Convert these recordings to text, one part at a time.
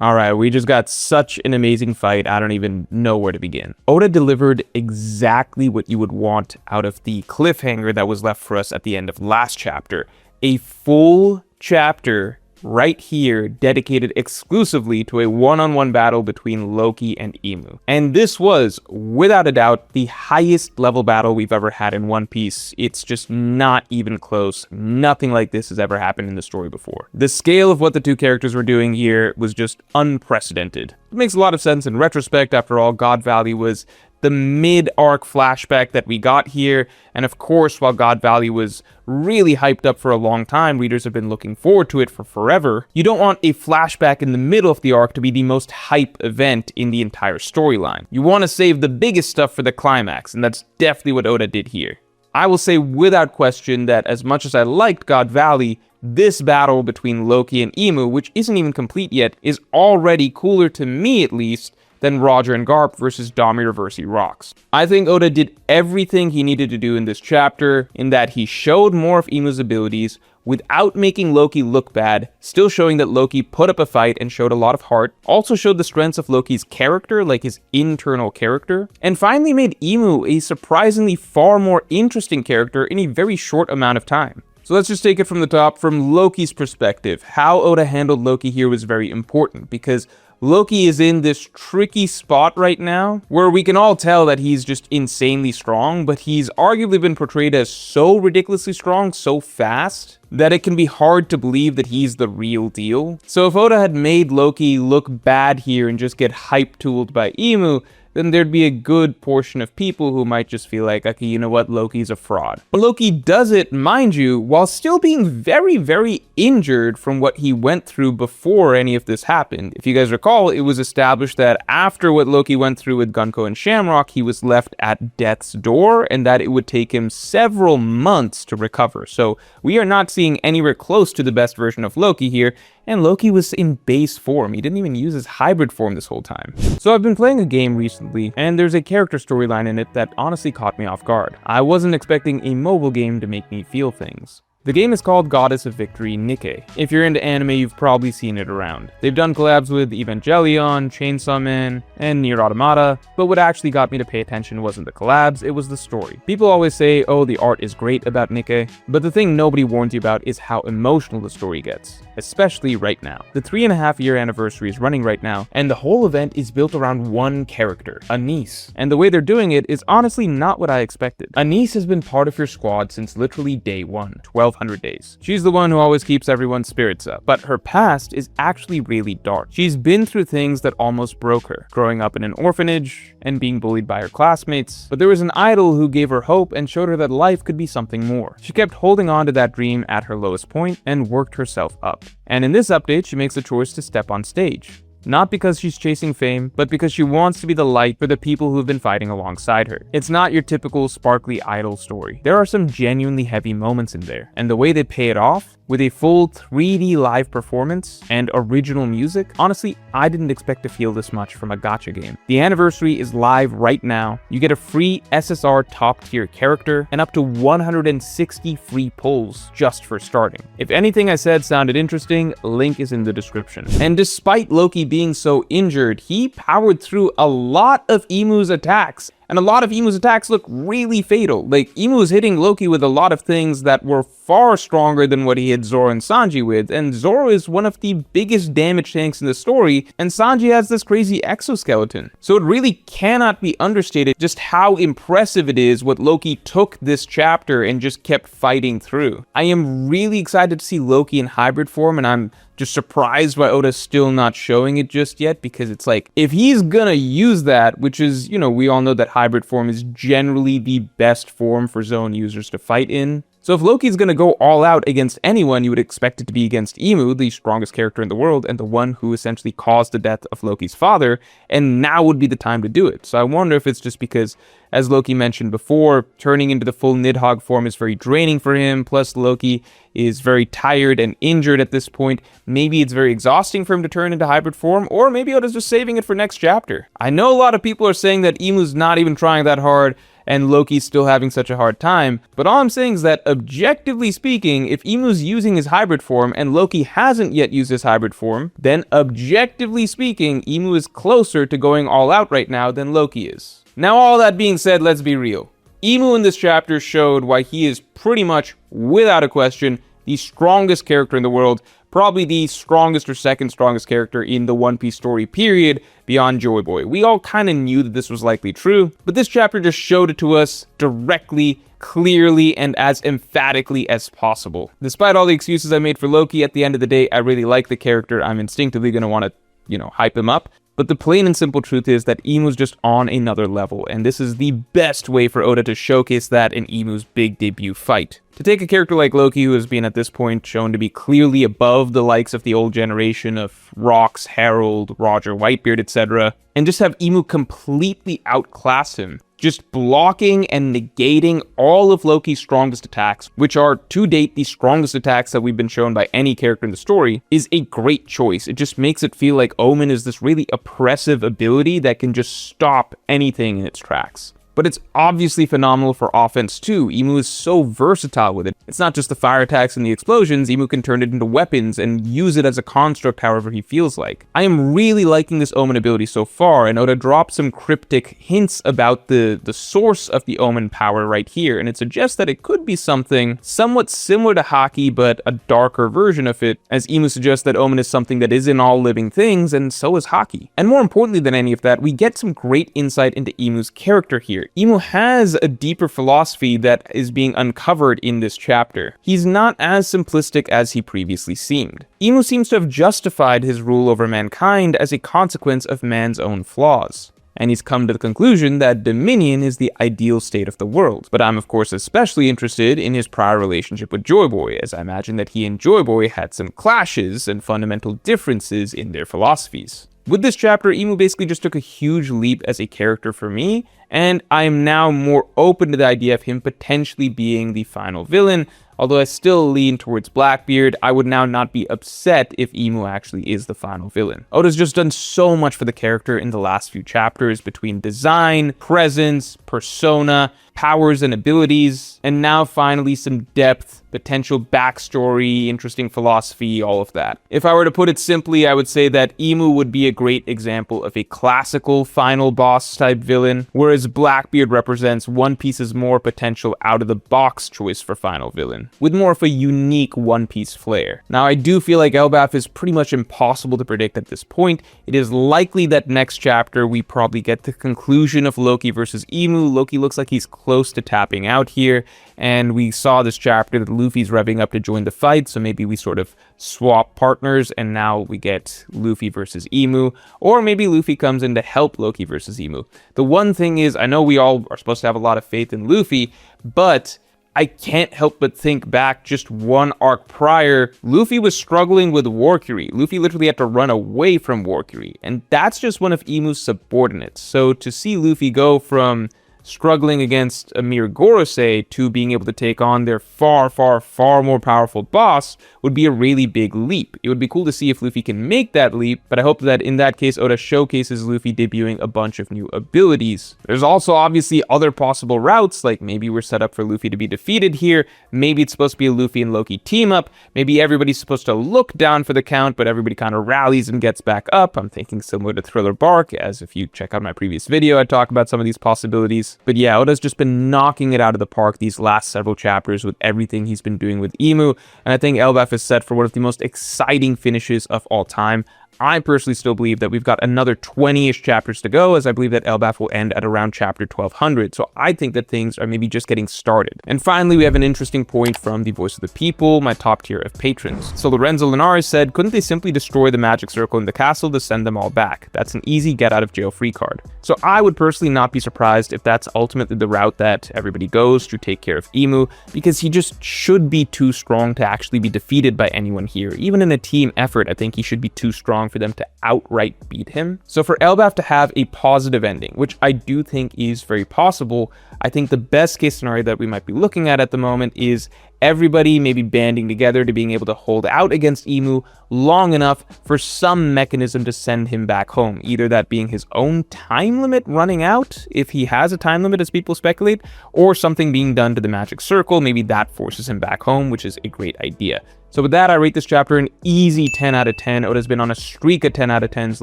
Alright, we just got such an amazing fight, I don't even know where to begin. Oda delivered exactly what you would want out of the cliffhanger that was left for us at the end of last chapter. A full chapter right here dedicated exclusively to a one-on-one battle between Loki and Emu. And this was, without a doubt, the highest level battle we've ever had in One Piece. It's just not even close. Nothing like this has ever happened in the story before. The scale of what the two characters were doing here was just unprecedented. It makes a lot of sense in retrospect. After all, God Valley was the mid-arc flashback that we got here, and of course, while God Valley was really hyped up for a long time, readers have been looking forward to it for forever, you don't want a flashback in the middle of the arc to be the most hype event in the entire storyline. You want to save the biggest stuff for the climax, and that's definitely what Oda did here. I will say without question that as much as I liked God Valley, this battle between Loki and Emu, which isn't even complete yet, is already cooler to me at least than Roger and Garp versus Dami Reversi Rocks. I think Oda did everything he needed to do in this chapter, in that he showed more of Emu's abilities without making Loki look bad, still showing that Loki put up a fight and showed a lot of heart, also showed the strengths of Loki's character, like his internal character, and finally made Emu a surprisingly far more interesting character in a very short amount of time. So let's just take it from the top. From Loki's perspective, how Oda handled Loki here was very important, because Loki is in this tricky spot right now where we can all tell that he's just insanely strong, but he's arguably been portrayed as so ridiculously strong so fast that it can be hard to believe that he's the real deal. So if Oda had made Loki look bad here and just get hype-tooled by Emu, then there'd be a good portion of people who might just feel like, okay, you know what, Loki's a fraud. But Loki does it, mind you, while still being very, very injured from what he went through before any of this happened. If you guys recall, it was established that after what Loki went through with Gunko and Shamrock, he was left at death's door, and that it would take him several months to recover. So we are not seeing anywhere close to the best version of Loki here, and Loki was in base form. He didn't even use his hybrid form this whole time. So I've been playing a game recently, and there's a character storyline in it that honestly caught me off guard. I wasn't expecting a mobile game to make me feel things. The game is called Goddess of Victory Nikke. If you're into anime, you've probably seen it around. They've done collabs with Evangelion, Chainsaw Man, and Nier Automata, but what actually got me to pay attention wasn't the collabs, it was the story. People always say, oh, the art is great about Nikke, but the thing nobody warns you about is how emotional the story gets, especially right now. The 3.5-year anniversary is running right now, and the whole event is built around one character, Anise. And the way they're doing it is honestly not what I expected. Anise has been part of your squad since literally day one, 1200 days. She's the one who always keeps everyone's spirits up, but her past is actually really dark. She's been through things that almost broke her, growing up in an orphanage and being bullied by her classmates, but there was an idol who gave her hope and showed her that life could be something more. She kept holding on to that dream at her lowest point and worked herself up. And in this update, she makes a choice to step on stage. Not because she's chasing fame, but because she wants to be the light for the people who've been fighting alongside her. It's not your typical sparkly idol story. There are some genuinely heavy moments in there, and the way they pay it off, with a full 3D live performance and original music, honestly, I didn't expect to feel this much from a gacha game. The anniversary is live right now. You get a free SSR top tier character and up to 160 free pulls just for starting. If anything I said sounded interesting, link is in the description. And despite Loki being so injured, he powered through a lot of Emu's attacks. And a lot of Emu's attacks look really fatal. Like, Emu was hitting Loki with a lot of things that were far stronger than what he hit Zoro and Sanji with, and Zoro is one of the biggest damage tanks in the story, and Sanji has this crazy exoskeleton. So it really cannot be understated just how impressive it is what Loki took this chapter and just kept fighting through. I am really excited to see Loki in hybrid form, and I'm just surprised why Oda's still not showing it just yet, because it's like, if he's gonna use that, which is, you know, we all know that hybrid form is generally the best form for zone users to fight in. So if Loki's gonna go all out against anyone, you would expect it to be against Emu, the strongest character in the world, and the one who essentially caused the death of Loki's father, and now would be the time to do it. So I wonder if it's just because, as Loki mentioned before, turning into the full Nidhogg form is very draining for him, plus Loki is very tired and injured at this point. Maybe it's very exhausting for him to turn into hybrid form, or maybe Oda's just saving it for next chapter. I know a lot of people are saying that Emu's not even trying that hard, and Loki's still having such a hard time. But all I'm saying is that, objectively speaking, if Emu's using his hybrid form and Loki hasn't yet used his hybrid form, then objectively speaking, Emu is closer to going all out right now than Loki is. Now, all that being said, let's be real. Emu in this chapter showed why he is pretty much, without a question, the strongest character in the world, probably the strongest or second strongest character in the One Piece story period, beyond Joy Boy. We all kind of knew that this was likely true, but this chapter just showed it to us directly, clearly, and as emphatically as possible. Despite all the excuses I made for Loki, at the end of the day, I really like the character. I'm instinctively going to want to, hype him up. But the plain and simple truth is that Emu's just on another level, and this is the best way for Oda to showcase that in Emu's big debut fight. To take a character like Loki, who has been at this point shown to be clearly above the likes of the old generation of Rox, Harold, Roger, Whitebeard, etc., and just have Emu completely outclass him, just blocking and negating all of Loki's strongest attacks, which are, to date, the strongest attacks that we've been shown by any character in the story, is a great choice. It just makes it feel like Omen is this really oppressive ability that can just stop anything in its tracks. But it's obviously phenomenal for offense too. Emu is so versatile with it. It's not just the fire attacks and the explosions, Emu can turn it into weapons and use it as a construct however he feels like. I am really liking this Omen ability so far, and Oda dropped some cryptic hints about the source of the Omen power right here, and it suggests that it could be something somewhat similar to Haki, but a darker version of it, as Emu suggests that Omen is something that is in all living things, and so is Haki. And more importantly than any of that, we get some great insight into Emu's character here. Emu has a deeper philosophy that is being uncovered in this chapter. He's not as simplistic as he previously seemed. Emu seems to have justified his rule over mankind as a consequence of man's own flaws. And he's come to the conclusion that dominion is the ideal state of the world. But I'm of course especially interested in his prior relationship with Joy Boy, as I imagine that he and Joy Boy had some clashes and fundamental differences in their philosophies. With this chapter, Emu basically just took a huge leap as a character for me, and I am now more open to the idea of him potentially being the final villain. Although I still lean towards Blackbeard, I would now not be upset if Emu actually is the final villain. Oda's just done so much for the character in the last few chapters, between design, presence, persona, powers and abilities, and now finally some depth, potential backstory, interesting philosophy, all of that. If I were to put it simply, I would say that Emu would be a great example of a classical final boss type villain, whereas Blackbeard represents One Piece's more potential out-of-the-box choice for final villain, with more of a unique One Piece flair. Now, I do feel like Elbaf is pretty much impossible to predict at this point. It is likely that next chapter we probably get the conclusion of Loki versus Emu. Loki looks like he's close to tapping out here, and we saw this chapter that Luffy's revving up to join the fight, so maybe we sort of swap partners and now we get Luffy versus Emu, or maybe Luffy comes in to help Loki versus Emu. The one thing is, I know we all are supposed to have a lot of faith in Luffy, but I can't help but think back just one arc prior, Luffy was struggling with Warcury. Luffy literally had to run away from Warcury, and that's just one of Emu's subordinates. So to see Luffy go from struggling against a mere Gorosei to being able to take on their far, far, far more powerful boss would be a really big leap. It would be cool to see if Luffy can make that leap, but I hope that in that case Oda showcases Luffy debuting a bunch of new abilities. There's also obviously other possible routes, like maybe we're set up for Luffy to be defeated here, maybe it's supposed to be a Luffy and Loki team up, maybe everybody's supposed to look down for the count, but everybody kind of rallies and gets back up. I'm thinking similar to Thriller Bark, as if you check out my previous video, I talk about some of these possibilities. But yeah, Oda's just been knocking it out of the park these last several chapters with everything he's been doing with Emu, and I think Elbaf is set for one of the most exciting finishes of all time. I personally still believe that we've got another 20-ish chapters to go, as I believe that Elbaf will end at around chapter 1200, so I think that things are maybe just getting started. And finally, we have an interesting point from the Voice of the People, my top tier of patrons. So Lorenzo Linares said, couldn't they simply destroy the magic circle in the castle to send them all back? That's an easy get out of jail free card. So I would personally not be surprised if that's ultimately the route that everybody goes to take care of Emu, because he just should be too strong to actually be defeated by anyone here. Even in a team effort, I think he should be too strong for them to outright beat him. So for Elbaf to have a positive ending, which I do think is very possible, I think the best case scenario that we might be looking at the moment is everybody maybe banding together to being able to hold out against Emu long enough for some mechanism to send him back home. Either that being his own time limit running out, if he has a time limit as people speculate, or something being done to the magic circle. Maybe that forces him back home, which is a great idea. So with that, I rate this chapter an easy 10 out of 10. Oda's been on a streak of 10 out of 10s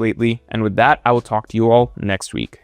lately. And with that, I will talk to you all next week.